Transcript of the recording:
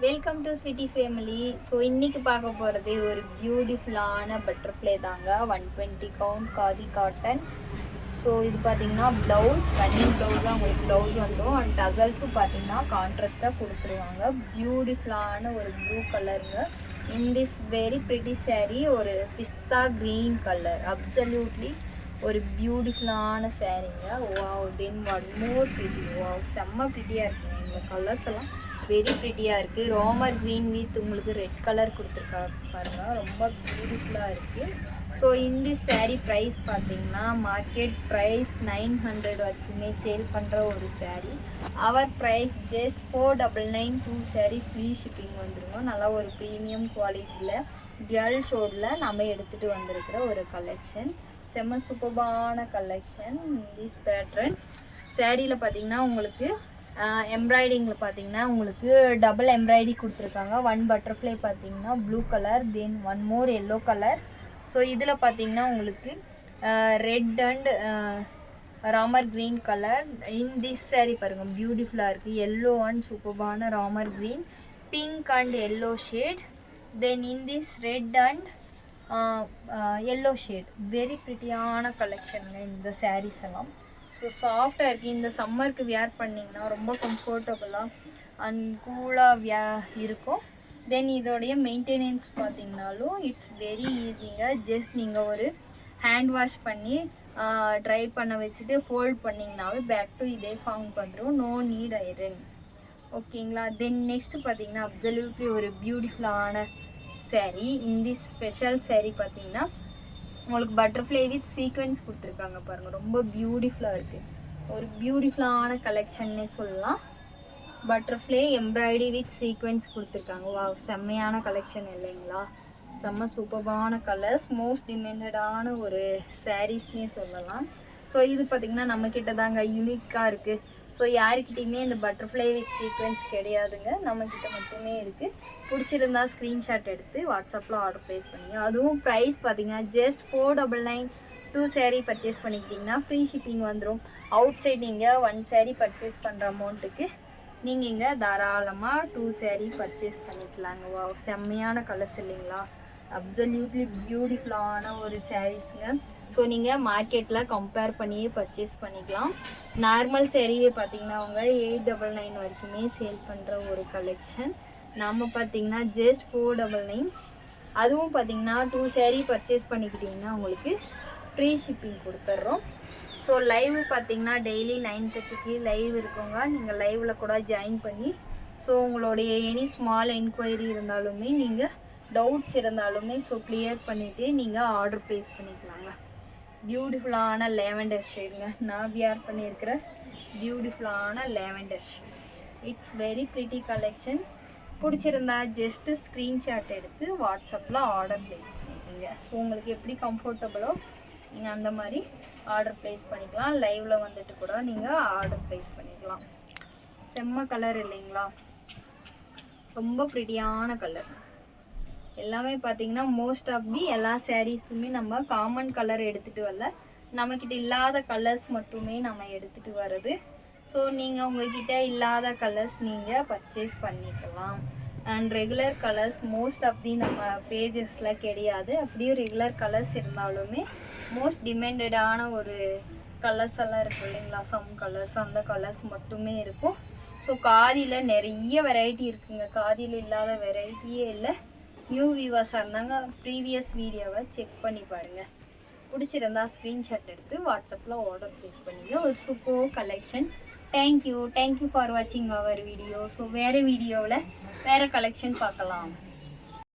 Welcome to sweety family. So இன்றைக்கி பார்க்க போகிறது ஒரு பியூட்டிஃபுல்லான பட்டர்ஃப்ளை தாங்க. 120 கவுண்ட் காதி காட்டன். ஸோ இது பார்த்திங்கன்னா ப்ளவுஸ், ரன்னிங் ப்ளவுஸ் தான் உங்களுக்கு ப்ளவுஸ் வந்துடும். அண்ட் டசல்ஸும் பார்த்திங்கன்னா கான்ட்ராஸ்ட்டாக கொடுத்துருவாங்க. பியூட்டிஃபுல்லான ஒரு ப்ளூ கலருங்க. In this very pretty sari, ஒரு பிஸ்தா க்ரீன் கலர், அப்சல்யூட்லி ஒரு பியூட்டிஃபுல்லான சாரீங்க. வாவ், தென் ஒன் மோர் ப்ரிட்டி. வாவ், செம்ம ப்ரிட்டியாக இருக்குங்க. இந்த கலர்ஸ் எல்லாம் வெரி ப்ரிட்டியாக இருக்குது. ரோமர் க்ரீன் வித் உங்களுக்கு ரெட் கலர் கொடுத்துருக்காங்க பாருங்கள், ரொம்ப பியூட்டிஃபுல்லாக இருக்குது. ஸோ இந்த சாரீ ப்ரைஸ் பார்த்தீங்கன்னா மார்க்கெட் ப்ரைஸ் 900 வரைக்குமே சேல் பண்ணுற ஒரு sari. Our price just 499. 2 sari free shipping வந்துருங்க. நல்லா ஒரு ப்ரீமியம் குவாலிட்டியில் டியல் ஷோடில் நம்ம எடுத்துகிட்டு வந்திருக்கிற ஒரு கலெக்ஷன். செம்ம சூப்பர்பான கலெக்ஷன். திஸ் பேட்டர்ன் சாரியில் பார்த்தீங்கன்னா உங்களுக்கு எம்ப்ராய்டிங்கில் பார்த்தீங்கன்னா உங்களுக்கு டபுள் எம்ப்ராய்டி கொடுத்துருக்காங்க. ஒன் பட்டர்ஃப்ளை பார்த்தீங்கன்னா blue colour, then one more yellow colour. So இதில் பார்த்தீங்கன்னா உங்களுக்கு red and Ramar green colour. In this sari பாருங்கள், பியூட்டிஃபுல்லாக இருக்குது. எல்லோ அண்ட் சூப்பர்பான Ramar green, pink and yellow shade, then in this red and yellow shade. Very ப்ரிட்டியான கலெக்ஷனுங்க இந்த சாரீஸ் எல்லாம். ஸோ சாஃப்டாக இருக்குது. இந்த சம்மருக்கு வியர் பண்ணிங்கன்னா ரொம்ப கம்ஃபர்டபுளாக அண்ட் கூலாக இருக்கும். தென் இதோடைய மெயின்டெனன்ஸ் பார்த்திங்கனாலும் இட்ஸ் வெரி ஈஸிங்க. ஜஸ்ட் நீங்கள் ஒரு ஹேண்ட் வாஷ் பண்ணி ட்ரை பண்ண வச்சுட்டு ஃபோல்ட் பண்ணிங்கனாவே பேக் டு இதே ஃபார்ம் வந்துடும். No need iron. ஓகேங்களா. தென் நெக்ஸ்ட்டு பார்த்தீங்கன்னா அப்சல்யூட்லி ஒரு பியூட்டிஃபுல்லான சாரீ. இந்த ஸ்பெஷல் சாரீ பார்த்தீங்கன்னா உங்களுக்கு பட்டர்ஃப்ளை வித் சீக்வென்ஸ் கொடுத்துருக்காங்க பாருங்கள், ரொம்ப பியூட்டிஃபுல்லாக இருக்குது. ஒரு பியூட்டிஃபுல்லான கலெக்ஷன்னே சொல்லலாம். பட்டர்ஃப்ளை எம்ப்ராய்டி வித் சீக்வென்ஸ் கொடுத்துருக்காங்க. வா, செம்மையான கலெக்ஷன் இல்லைங்களா. செம்ம சூப்பர்பான கலர்ஸ், மோஸ்ட் டிமாண்டடான ஒரு சாரீஸ்னே சொல்லலாம். ஸோ இது பார்த்திங்கன்னா நம்மக்கிட்ட தாங்க யூனிக்காக இருக்குது. ஸோ யாருக்கிட்டையுமே இந்த பட்டர்ஃப்ளை வித் சீக்வென்ஸ் கிடையாதுங்க, நம்மக்கிட்ட மட்டுமே இருக்குது. பிடிச்சிருந்தா ஸ்க்ரீன்ஷாட் எடுத்து வாட்ஸ்அப்பில் ஆர்டர் ப்ளேஸ் பண்ணிங்க. அதுவும் ப்ரைஸ் பார்த்திங்கன்னா ஜஸ்ட் 499. 2 சாரீ பர்ச்சேஸ் பண்ணிக்கிட்டிங்கன்னா ஃப்ரீ ஷிப்பிங் வந்துடும். அவுட் சைட் நீங்கள் 1 சாரீ பர்ச்சேஸ் பண்ணுற அமௌண்ட்டுக்கு நீங்கள் இங்கே தாராளமாக 2 சாரீ பர்ச்சேஸ் பண்ணிக்கலாங்க. வா, செம்மையான கலர்ஸ் இல்லைங்களா. அப்சல்யூட்லி பியூட்டிஃபுல்லான ஒரு சாரீஸுங்க. ஸோ நீங்கள் மார்க்கெட்டில் கம்பேர் பண்ணியே பர்ச்சேஸ் பண்ணிக்கலாம். நார்மல் சாரீவே பார்த்தீங்கன்னா அவங்க 899 வரைக்குமே சேல் பண்ணுற ஒரு கலெக்ஷன். நம்ம பார்த்தீங்கன்னா ஜஸ்ட் 499. அதுவும் பார்த்தீங்கன்னா 2 சாரீ பர்ச்சேஸ் பண்ணிக்கிட்டிங்கன்னா உங்களுக்கு ஃப்ரீ ஷிப்பிங் கொடுத்துட்றோம். ஸோ லைவ் பார்த்தீங்கன்னா டெய்லி 9:30க்கு லைவ் இருக்குங்க. நீங்கள் லைவில் கூட ஜாயின் பண்ணி ஸோ உங்களுடைய எனி ஸ்மால் என்கொயரி இருந்தாலுமே நீங்கள் டவுட்ஸ் இருந்தாலுமே ஸோ கிளியர் பண்ணிவிட்டு நீங்கள் ஆர்டர் ப்ளேஸ் பண்ணிக்கலாங்க. பியூட்டிஃபுல்லான லேவெண்டர் ஷேடுங்க. நான் வியர் பண்ணியிருக்கிற பியூட்டிஃபுல்லான lavender shade. It's very pretty collection. பிடிச்சிருந்தா ஜஸ்ட்டு ஸ்க்ரீன்ஷாட் எடுத்து வாட்ஸ்அப்பில் ஆர்டர் ப்ளேஸ் பண்ணிக்கோங்க. ஸோ உங்களுக்கு எப்படி கம்ஃபர்டபுளோ நீங்கள் அந்த மாதிரி ஆர்டர் ப்ளேஸ் பண்ணிக்கலாம். லைவில் வந்துட்டு கூட நீங்கள் ஆர்டர் ப்ளேஸ் பண்ணிக்கலாம். செம்ம கலர் இல்லைங்களா, ரொம்ப ப்ரிட்டியான கலர். எல்லாமே பார்த்தீங்கன்னா மோஸ்ட் ஆஃப் தி எல்லா சாரீஸுமே நம்ம காமன் கலர் எடுத்துகிட்டு வரல, நம்மக்கிட்ட இல்லாத கலர்ஸ் மட்டுமே நம்ம எடுத்துகிட்டு வர்றது. ஸோ நீங்கள் உங்கள்கிட்ட இல்லாத கலர்ஸ் நீங்கள் பர்ச்சேஸ் பண்ணிக்கலாம். And regular colours most of the நம்ம பேஜஸில் கிடையாது. அப்படியே ரெகுலர் கலர்ஸ் இருந்தாலுமே மோஸ்ட் டிமாண்டடான ஒரு கலர்ஸ் எல்லாம் இருக்கும் இல்லைங்களா, சம் கலர்ஸ், அந்த கலர்ஸ் மட்டுமே இருக்கும். ஸோ காதியில் நிறைய வெரைட்டி இருக்குங்க. காதியில் இல்லாத வெரைட்டியே இல்லை. நியூ வியூவர்ஸாக இருந்தாங்க ப்ரீவியஸ் வீடியோவை செக் பண்ணி பாருங்கள். பிடிச்சிருந்தா ஸ்க்ரீன்ஷாட் எடுத்து வாட்ஸ்அப்பில் ஆர்டர் ப்ளேஸ் பண்ணிங்க. ஒரு சூப்பர் கலெக்ஷன். தேங்க்யூ ஃபார் வாட்சிங் அவர் வீடியோ. ஸோ வேறு வீடியோவில் வேறு கலெக்ஷன் பார்க்கலாம்.